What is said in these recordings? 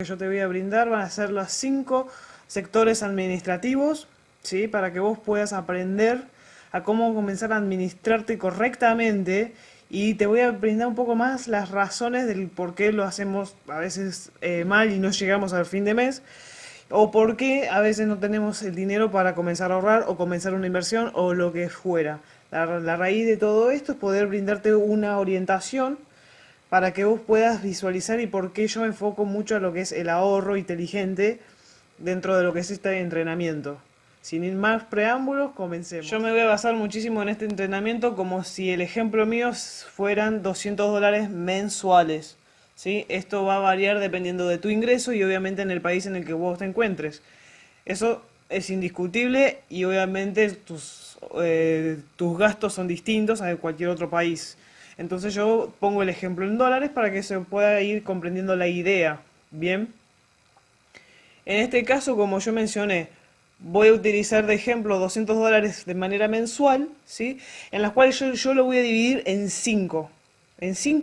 Que yo te voy a brindar van a ser los 5 sectores administrativos, ¿sí? Para que vos puedas aprender a cómo comenzar a administrarte correctamente, y te voy a brindar un poco más las razones del por qué lo hacemos a veces mal y no llegamos al fin de mes, o por qué a veces no tenemos el dinero para comenzar a ahorrar o comenzar una inversión o lo que fuera. La raíz de todo esto es poder brindarte una orientación para que vos puedas visualizar, y por qué yo me enfoco mucho a lo que es el ahorro inteligente dentro de lo que es este entrenamiento. Sin ir más preámbulos, comencemos. Yo me voy a basar muchísimo en este entrenamiento como si el ejemplo mío fueran $200 mensuales. ¿Sí? Esto va a variar dependiendo de tu ingreso y obviamente en el país en el que vos te encuentres. Eso es indiscutible, y obviamente tus gastos son distintos a de cualquier otro país. Entonces yo pongo el ejemplo en dólares para que se pueda ir comprendiendo la idea. Bien, en este caso, como yo mencioné, voy a utilizar de ejemplo $200 de manera mensual, ¿sí? En las cuales yo lo voy a dividir en 5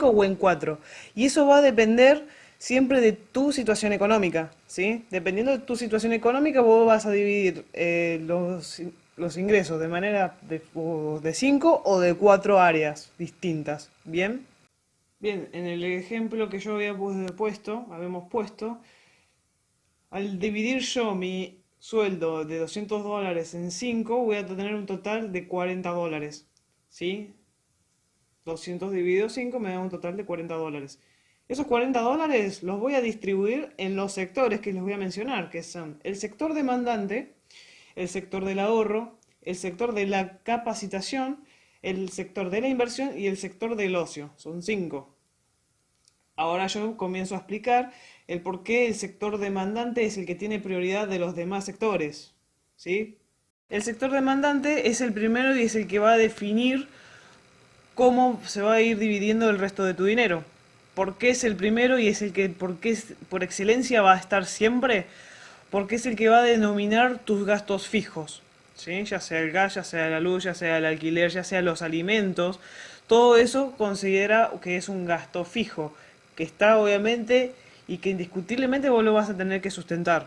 o en 4. Y eso va a depender siempre de tu situación económica, ¿sí? Dependiendo de tu situación económica, vos vas a dividir los ingresos de manera de 5 o de 4 áreas distintas, ¿bien? Bien, en el ejemplo que yo habíamos puesto, al dividir yo mi sueldo de $200 en 5, voy a tener un total de $40. ¿Sí? 200 dividido 5 me da un total de $40. Esos $40 los voy a distribuir en los sectores que les voy a mencionar, que son el sector demandante, el sector del ahorro, el sector de la capacitación, el sector de la inversión y el sector del ocio. Son 5. Ahora yo comienzo a explicar el por qué el sector demandante es el que tiene prioridad de los demás sectores. ¿Sí? El sector demandante es el primero y es el que va a definir cómo se va a ir dividiendo el resto de tu dinero. ¿Por qué es el primero y es el que por excelencia va a estar siempre? Porque es el que va a denominar tus gastos fijos. ¿Sí? Ya sea el gas, ya sea la luz, ya sea el alquiler, ya sea los alimentos. Todo eso considera que es un gasto fijo, que está obviamente y que indiscutiblemente vos lo vas a tener que sustentar.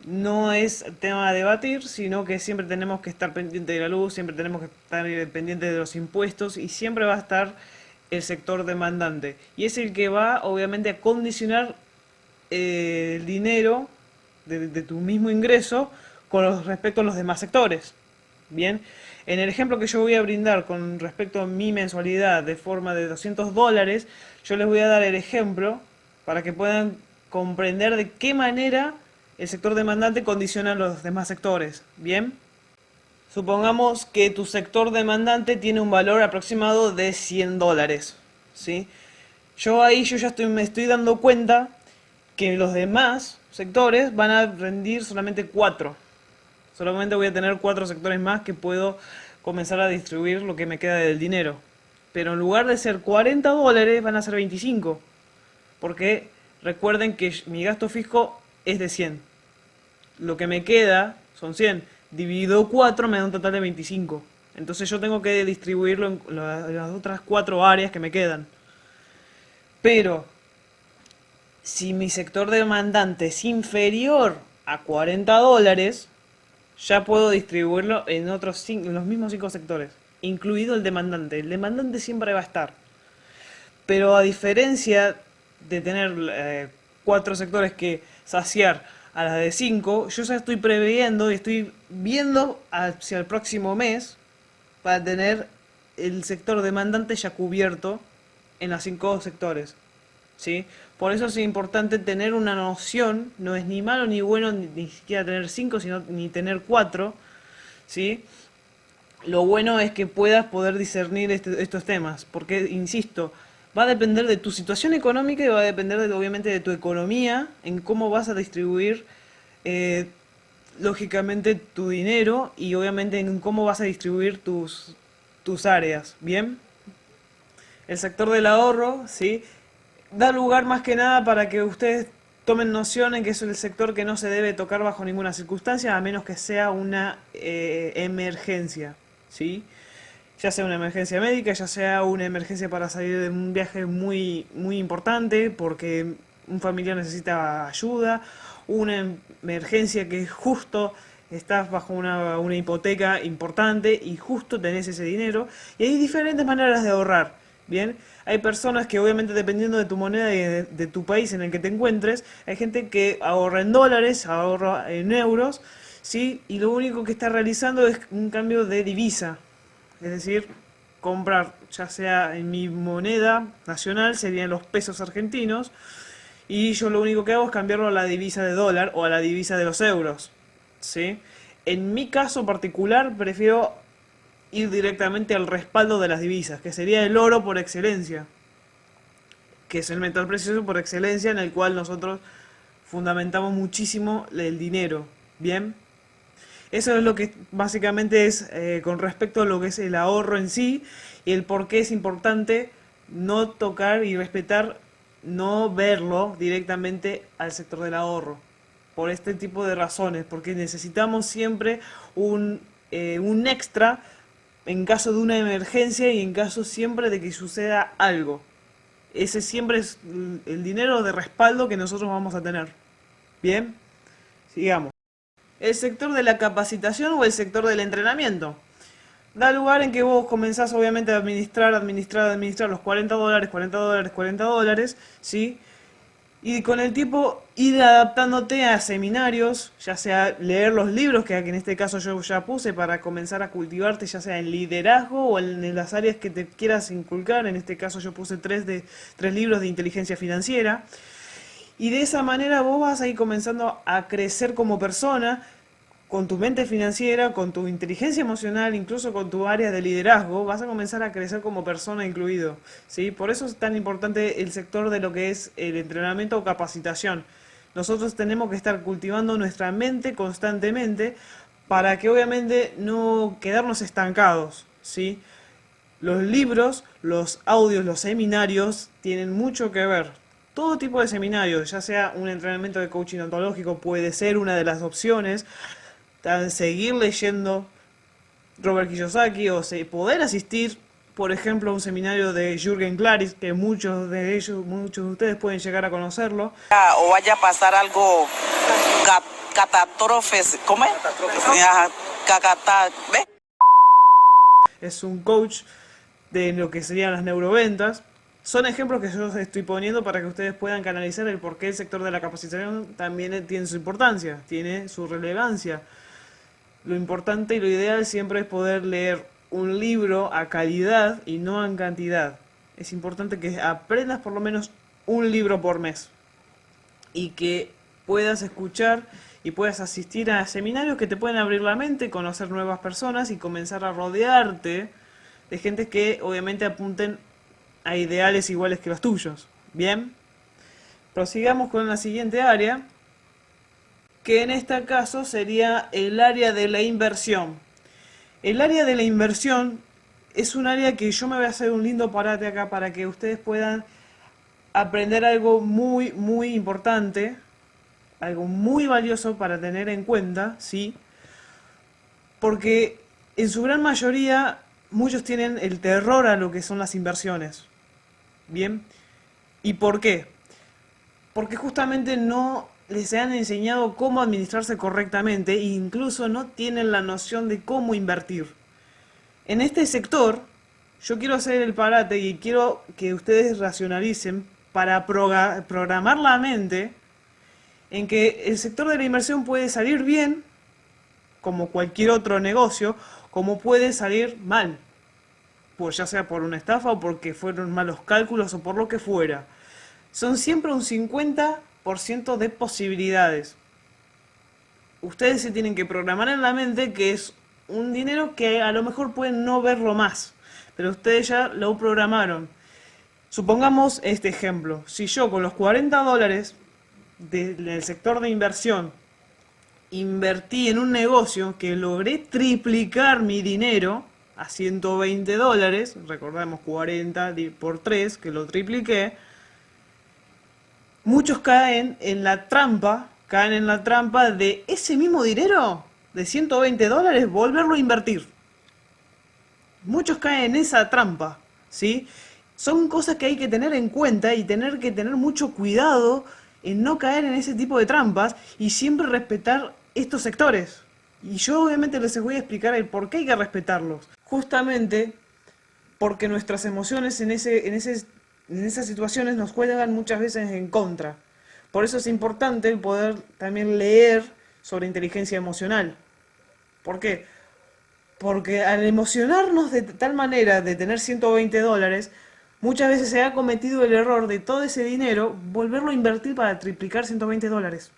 No es tema a debatir, sino que siempre tenemos que estar pendiente de la luz, siempre tenemos que estar pendiente de los impuestos, y siempre va a estar el sector demandante. Y es el que va obviamente a condicionar el dinero de tu mismo ingreso con respecto a los demás sectores. Bien, en el ejemplo que yo voy a brindar con respecto a mi mensualidad de forma de $200, yo les voy a dar el ejemplo para que puedan comprender de qué manera el sector demandante condiciona a los demás sectores. Bien, supongamos que tu sector demandante tiene un valor aproximado de $100. ¿Sí? Yo ya me estoy dando cuenta que los demás sectores van a rendir solamente 4. Solamente voy a tener 4 sectores más que puedo comenzar a distribuir lo que me queda del dinero. Pero en lugar de ser $40, van a ser 25. Porque recuerden que mi gasto fijo es de 100. Lo que me queda son 100. Dividido 4 me da un total de 25. Entonces yo tengo que distribuirlo en las otras 4 áreas que me quedan. Pero si mi sector demandante es inferior a $40, ya puedo distribuirlo en en los mismos 5 sectores, incluido el demandante. El demandante siempre va a estar. Pero a diferencia de tener 4 sectores que saciar a las de 5, yo ya estoy previendo y estoy viendo hacia el próximo mes para tener el sector demandante ya cubierto en los 5 sectores. ¿Sí? Por eso es importante tener una noción, no es ni malo ni bueno ni siquiera tener 5, sino ni tener 4. ¿Sí? Lo bueno es que puedas poder discernir estos temas, porque, insisto, va a depender de tu situación económica y va a depender obviamente de tu economía, en cómo vas a distribuir eh, lógicamente tu dinero, y obviamente en cómo vas a distribuir tus áreas. Bien, el sector del ahorro, ¿sí? Da lugar más que nada para que ustedes tomen noción en que es el sector que no se debe tocar bajo ninguna circunstancia, a menos que sea una emergencia, ¿sí? Ya sea una emergencia médica, ya sea una emergencia para salir de un viaje muy, muy importante, porque un familiar necesita ayuda, una emergencia que justo estás bajo una hipoteca importante y justo tenés ese dinero. Y hay diferentes maneras de ahorrar. Bien, hay personas que obviamente dependiendo de tu moneda y de tu país en el que te encuentres, hay gente que ahorra en dólares, ahorra en euros, ¿sí? Y lo único que está realizando es un cambio de divisa. Es decir, comprar ya sea en mi moneda nacional, serían los pesos argentinos, y yo lo único que hago es cambiarlo a la divisa de dólar o a la divisa de los euros. ¿Sí? En mi caso particular prefiero ir directamente al respaldo de las divisas, que sería el oro por excelencia, que es el metal precioso por excelencia en el cual nosotros fundamentamos muchísimo el dinero. Bien, eso es lo que básicamente es con respecto a lo que es el ahorro en sí y el por qué es importante no tocar y respetar, no verlo directamente al sector del ahorro. Por este tipo de razones, porque necesitamos siempre un extra en caso de una emergencia y en caso siempre de que suceda algo. Ese siempre es el dinero de respaldo que nosotros vamos a tener. Bien, sigamos. El sector de la capacitación o el sector del entrenamiento. Da lugar en que vos comenzás obviamente a administrar los $40, $40, $40, ¿sí? Y con el tiempo ir adaptándote a seminarios, ya sea leer los libros que en este caso yo ya puse para comenzar a cultivarte, ya sea en liderazgo o en las áreas que te quieras inculcar. En este caso yo puse tres libros de inteligencia financiera. Y de esa manera vos vas a ir comenzando a crecer como persona, con tu mente financiera, con tu inteligencia emocional, incluso con tu área de liderazgo, vas a comenzar a crecer como persona incluido, ¿sí? Por eso es tan importante el sector de lo que es el entrenamiento o capacitación. Nosotros tenemos que estar cultivando nuestra mente constantemente para que obviamente no quedarnos estancados, ¿sí? Los libros, los audios, los seminarios tienen mucho que ver. Todo tipo de seminarios, ya sea un entrenamiento de coaching ontológico, puede ser una de las opciones. Seguir leyendo Robert Kiyosaki o poder asistir, por ejemplo, a un seminario de Jürgen Klaris, que muchos de ustedes pueden llegar a conocerlo. O vaya a pasar algo catástrofes, ¿cómo es? ¿Ves? Es un coach de lo que serían las neuroventas. Son ejemplos que yo estoy poniendo para que ustedes puedan canalizar el por qué el sector de la capacitación también tiene su importancia, tiene su relevancia. Lo importante y lo ideal siempre es poder leer un libro a calidad y no en cantidad. Es importante que aprendas por lo menos un libro por mes y que puedas escuchar y puedas asistir a seminarios que te pueden abrir la mente, conocer nuevas personas y comenzar a rodearte de gente que obviamente apunten a ideales iguales que los tuyos. Bien, prosigamos con la siguiente área, que en este caso sería el área de la inversión. El área de la inversión es un área que yo me voy a hacer un lindo parate acá para que ustedes puedan aprender algo muy, muy importante, algo muy valioso para tener en cuenta, ¿sí? Porque en su gran mayoría muchos tienen el terror a lo que son las inversiones. ¿Bien? ¿Y por qué? Porque justamente no les han enseñado cómo administrarse correctamente e incluso no tienen la noción de cómo invertir. En este sector, yo quiero hacer el parate y quiero que ustedes racionalicen para programar la mente en que el sector de la inversión puede salir bien, como cualquier otro negocio, como puede salir mal, pues ya sea por una estafa o porque fueron malos cálculos o por lo que fuera. Son siempre un 50% de posibilidades. Ustedes se tienen que programar en la mente que es un dinero que a lo mejor pueden no verlo más, pero ustedes ya lo programaron. Supongamos este ejemplo. Si yo con los $40 del sector de inversión invertí en un negocio que logré triplicar mi dinero a $120, recordemos 40 por 3, que lo tripliqué, muchos caen en la trampa de ese mismo dinero de $120 volverlo a invertir. Muchos caen en esa trampa, ¿sí? Son cosas que hay que tener en cuenta y tener que tener mucho cuidado en no caer en ese tipo de trampas y siempre respetar estos sectores. Y yo obviamente les voy a explicar el por qué hay que respetarlos. Justamente porque nuestras emociones en esas situaciones nos juegan muchas veces en contra. Por eso es importante poder también leer sobre inteligencia emocional. ¿Por qué? Porque al emocionarnos de tal manera de tener $120, muchas veces se ha cometido el error de todo ese dinero volverlo a invertir para triplicar $120.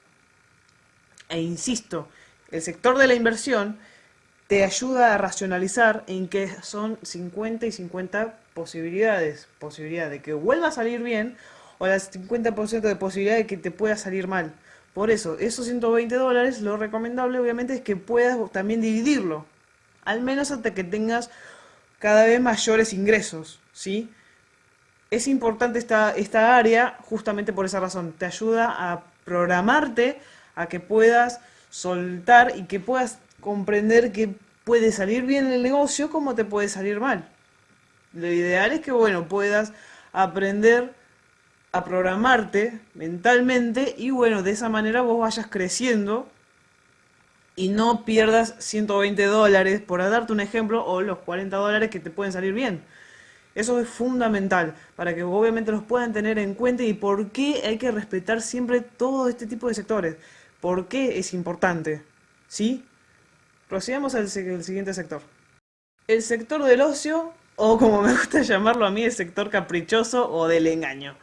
E insisto, el sector de la inversión te ayuda a racionalizar en que son 50 y 50 posibilidades. Posibilidad de que vuelva a salir bien o las 50% de posibilidad de que te pueda salir mal. Por eso, esos $120, lo recomendable obviamente es que puedas también dividirlo. Al menos hasta que tengas cada vez mayores ingresos, ¿sí? Es importante esta área justamente por esa razón. Te ayuda a programarte, a que puedas soltar y que puedas comprender que puede salir bien el negocio como te puede salir mal. Lo ideal es que, bueno, puedas aprender a programarte mentalmente y, bueno, de esa manera vos vayas creciendo y no pierdas $120, por darte un ejemplo, o los $40 que te pueden salir bien. Eso es fundamental para que obviamente los puedan tener en cuenta y por qué hay que respetar siempre todo este tipo de sectores. ¿Por qué es importante? ¿Sí? Procedamos al siguiente sector. El sector del ocio, o como me gusta llamarlo a mí, el sector caprichoso o del engaño.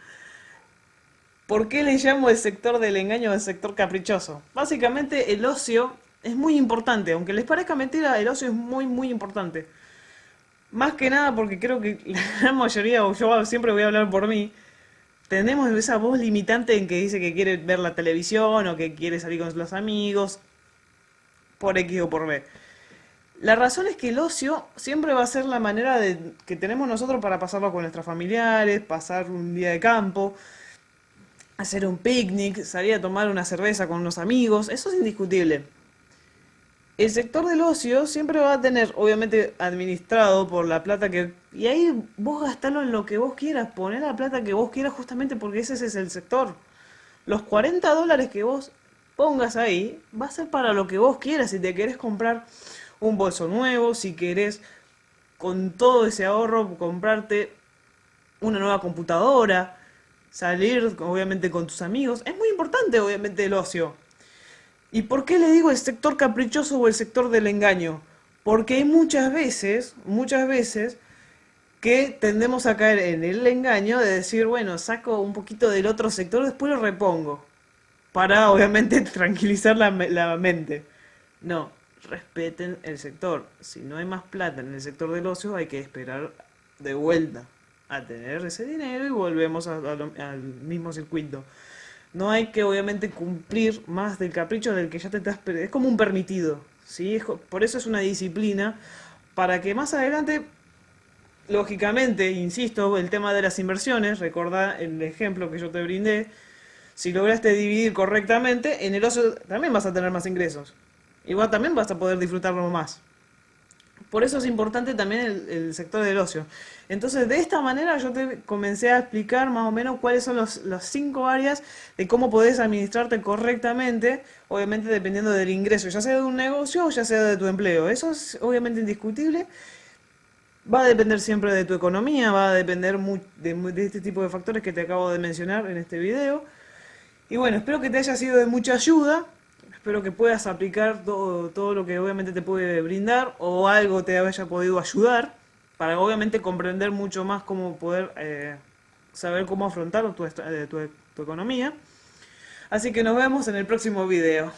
¿Por qué le llamo el sector del engaño o el sector caprichoso? Básicamente el ocio es muy importante, aunque les parezca mentira, el ocio es muy importante. Más que nada porque creo que la gran mayoría, o yo siempre voy a hablar por mí, tenemos esa voz limitante en que dice que quiere ver la televisión o que quiere salir con los amigos, por X o por B. La razón es que el ocio siempre va a ser la manera que tenemos nosotros para pasarlo con nuestros familiares, pasar un día de campo, hacer un picnic, salir a tomar una cerveza con unos amigos, eso es indiscutible. El sector del ocio siempre va a tener, obviamente, administrado por la plata que... Y ahí vos gastalo en lo que vos quieras, poner la plata que vos quieras justamente porque ese es el sector. Los $40 que vos pongas ahí va a ser para lo que vos quieras. Si te querés comprar un bolso nuevo, si querés con todo ese ahorro comprarte una nueva computadora, salir obviamente con tus amigos. Es muy importante obviamente el ocio. ¿Y por qué le digo el sector caprichoso o el sector del engaño? Porque hay muchas veces que tendemos a caer en el engaño de decir, bueno, saco un poquito del otro sector, después lo repongo. Para obviamente tranquilizar la mente. No, respeten el sector. Si no hay más plata en el sector del ocio, hay que esperar de vuelta a tener ese dinero y volvemos al mismo circuito. No hay que obviamente cumplir más del capricho del que ya te estás... Es como un permitido, ¿sí? Por eso es una disciplina, para que más adelante, lógicamente, insisto, el tema de las inversiones, recordá el ejemplo que yo te brindé, si lograste dividir correctamente, en el ocio también vas a tener más ingresos. Igual también vas a poder disfrutarlo más. Por eso es importante también el sector del ocio. Entonces, de esta manera yo te comencé a explicar más o menos cuáles son las 5 áreas de cómo podés administrarte correctamente, obviamente dependiendo del ingreso, ya sea de un negocio o ya sea de tu empleo. Eso es obviamente indiscutible. Va a depender siempre de tu economía, va a depender de este tipo de factores que te acabo de mencionar en este video. Y bueno, espero que te haya sido de mucha ayuda. Espero que puedas aplicar todo lo que obviamente te puede brindar o algo te haya podido ayudar para obviamente comprender mucho más cómo poder saber cómo afrontar tu economía. Así que nos vemos en el próximo video.